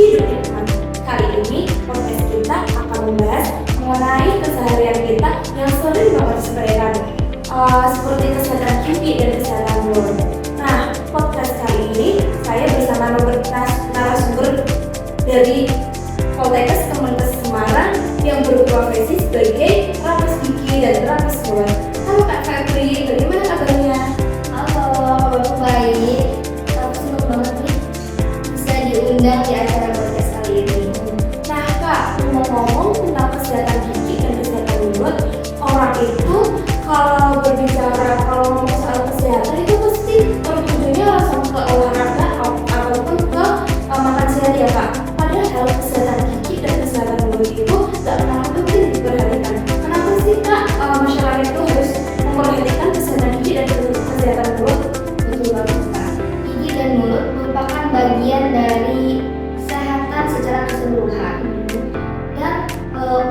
hidup yang aman. Kali ini podcast kita akan membahas mengenai keseharian kita yang sering banget sepelekan, seperti kesehatan gigi dan kesehatan mulut. Nah, podcast kali ini saya bersama narasumber dari Poltekkes Kemenkes Semarang yang berprofesi sebagai terapis gigi dan terapis mulut. Halo Kak Febri, bagaimana kabarnya? Halo, kabarku baik. Aku senang banget nih bisa diundang di acara podcast kali ini. Nah Kak, ngomong tentang kesehatan gigi dan kesehatan mulut, orang itu kalau berbicara ngomong soal kesehatan itu pasti tertujunya langsung ke olahraga ataupun ke makan sehat ya Kak. Padahal kesehatan gigi dan kesehatan mulut itu gak pernah penting diperhatikan. Kenapa sih Kak masyarakat itu harus memperhatikan kesehatan gigi dan kesehatan mulut? Betul banget, Kak. Gigi dan mulut merupakan bagian dari kesehatan secara keseluruhan. Dan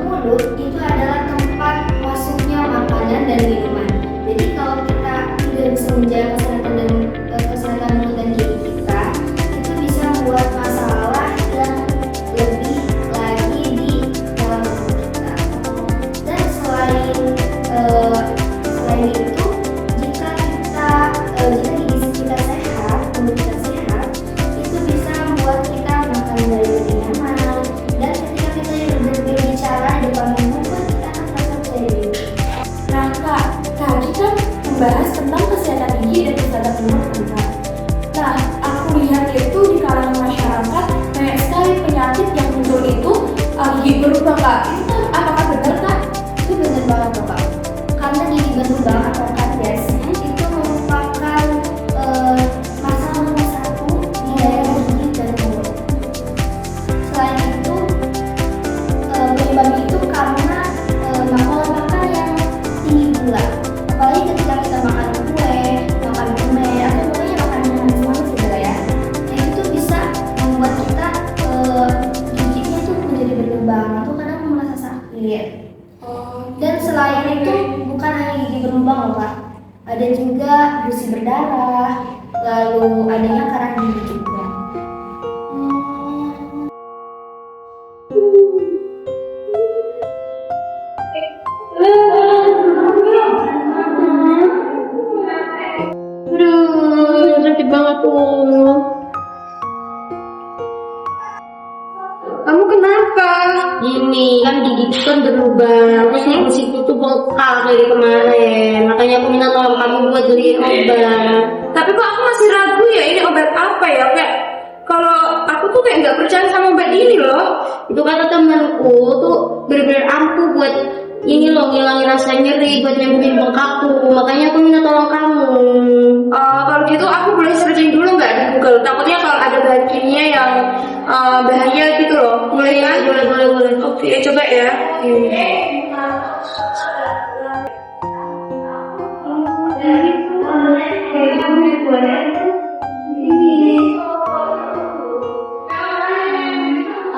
mulut itu adalah tempat masuknya makanan dan minuman. Jadi kalau kita tidak bisa menjaga kesehatan mulut dan gigi kita, itu bisa membuat masalah yang lebih lagi di dalam tubuh kita. Dan selain itu, jika gigi kita sehat, mulut kita sehat, itu bisa membuat kita makan dari lebih nyaman. Dan ketika kita berbicara di depan umum, kita akan merasa pede. Nah Kak, tadi kan membahas tentang kesehatan gigi dan kesehatan mulut kan Kak. Nah, aku lihat itu di kalangan masyarakat banyak sekali penyakit yang muncul itu gigi berlubang Kak. Itu kan apakah benar Kak? Itu benar banget loh, Kak. Karena gigi berlubang atau karies itu merupakan masalah nomor satu di daerah gigi dan mulut. Selain itu, penyebabnya itu karena pola makan yang tinggi gula. Apalagi ketika kita makan kue, makan permen, atau pokoknya makanan manis gitu ya. Nah itu bisa membuat kita giginya tuh menjadi berlubang atau kadang merasa sakit. Dan selain itu bukan hanya gigi berlubang loh Kak, ada juga gusi berdarah, lalu adanya karang gigi juga. Aduh, sakit banget tuh. Kamu kenapa? Gini, kan gigiku kan berlubang. Terus yang di situ tuh bengkak dari kemarin. Makanya aku minta tolong kamu buat beliin obat. Tapi kok aku masih ragu ya ini obat apa ya? Kayak kalau aku tuh kayak nggak percaya sama obat ini loh. Itu kata temanku tuh bener-bener ampuh buat ini loh, ngilangin rasa nyeri, buat nyembuhin bengkakku. Makanya aku minta tolong kamu. Kalau gitu aku boleh searching dulu nggak di Google? Takutnya kalau ada bahan kimia yang bahaya gitu loh. Boleh kan? Boleh. Oke, coba ya.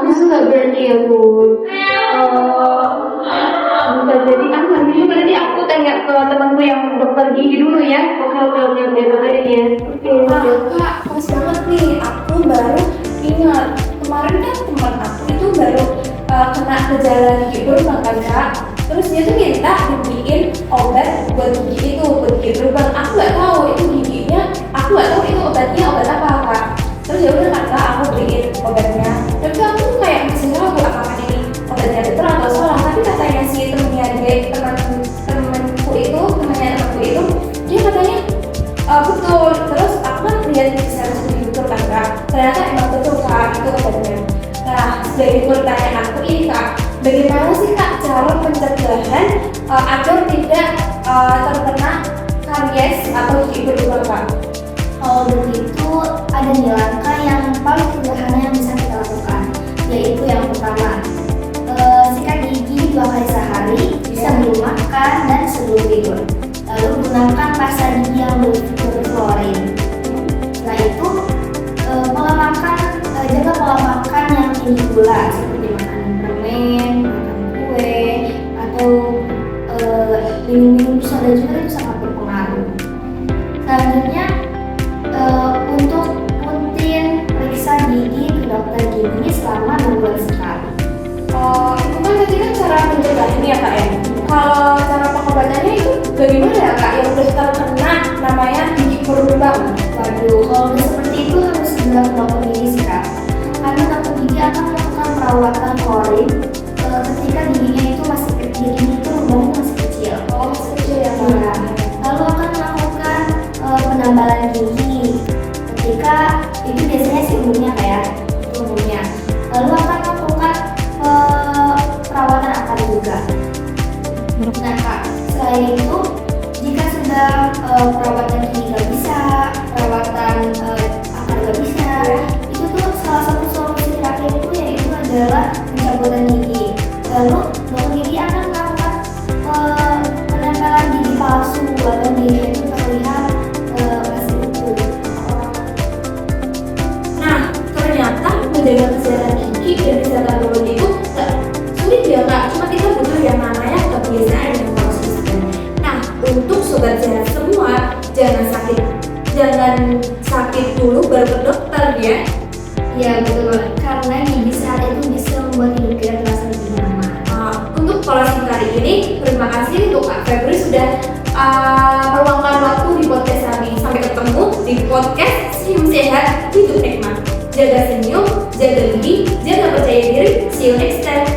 Aku suka berani ya Bu. Jadi aku nanti berarti aku tanya ke temanku yang dokter gigi dulu ya. Oke, kabarin ya. Kak, pas banget nih, aku baru ingat kemarin kan teman aku itu baru kena gejala gigi berlubang kan Kak. Terus dia tuh minta dibeliin obat buat gigi itu, buat gigi berlubang. Aku nggak tahu itu giginya, aku nggak tahu itu obatnya obat apa Kak. Terus ya udah kan Kak, aku beliin obatnya. Tapi aku kayak masih ragu apakah ini obatnya betul atau salah. Tapi katanya si temennya dia, temanku itu, dia katanya betul. Terus aku kan lihat di sana sendiri betul kan Kak. Ternyata emang betul Kak, itu obatnya. Nah, sebagai pertanyaan aku ini Kak, bagaimana sih Kak cara pencegahan agar tidak terkena karies atau gigi berlubang Kak? Kalau begitu, ada nih langkah yang paling sederhana yang bisa kita lakukan, yaitu yang pertama, sikat gigi 2 kali sehari, sebelum makan dan sebelum tidur. Lalu gunakan pasta gigi yang berfluorin. Setelah itu, jaga pola makan yang tinggi gula, seperti makan permen, makan kue, atau minum soda juga itu sangat berpengaruh. Selanjutnya, untuk rutin periksa gigi ke dokter gigi bagaimana ya kak yang udah terkena namanya gigi berlubang? Waduh, kalau udah seperti itu harus segera ke dokter gigi sih kak. Karena dokter gigi akan melakukan perawatan klorin ketika giginya itu masih kecil, gigi itu lubangnya masih kecil. Oh, masih kecil ya kak? Iya. Lalu akan melakukan penambalan gigi ketika itu biasanya sih umumnya kayak umumnya. Lalu akan melakukan perawatan akar juga. Nah kak, selain itu jika sudah perawatan gigi nggak bisa, perawatan akar nggak bisa, itu tuh salah satu solusi terakhir itu yaitu adalah pencabutan gigi. Lalu dokter gigi akan melakukan penempelan gigi palsu agar gigi itu terlihat masih utuh. Nah, ternyata menjaga kesehatan gigi dan kesehatan mulut itu tak sulit ya kak, cuma kita butuh yang namanya kebiasaan yang konsisten. Nah, untuk sobat sehat semua, jangan sakit dulu baru ke dokter ya. Ya betul banget, karena gigi sehat itu bisa membuat hidup kita terasa lebih nyaman. Untuk closing kali ini, terima kasih untuk Kak Febri sudah meluangkan waktu di podcast kami. Sampai ketemu di podcast Senyum Sehat Hidup Nikmat. Jaga senyum, jaga gigi, jaga percaya diri. See you next time.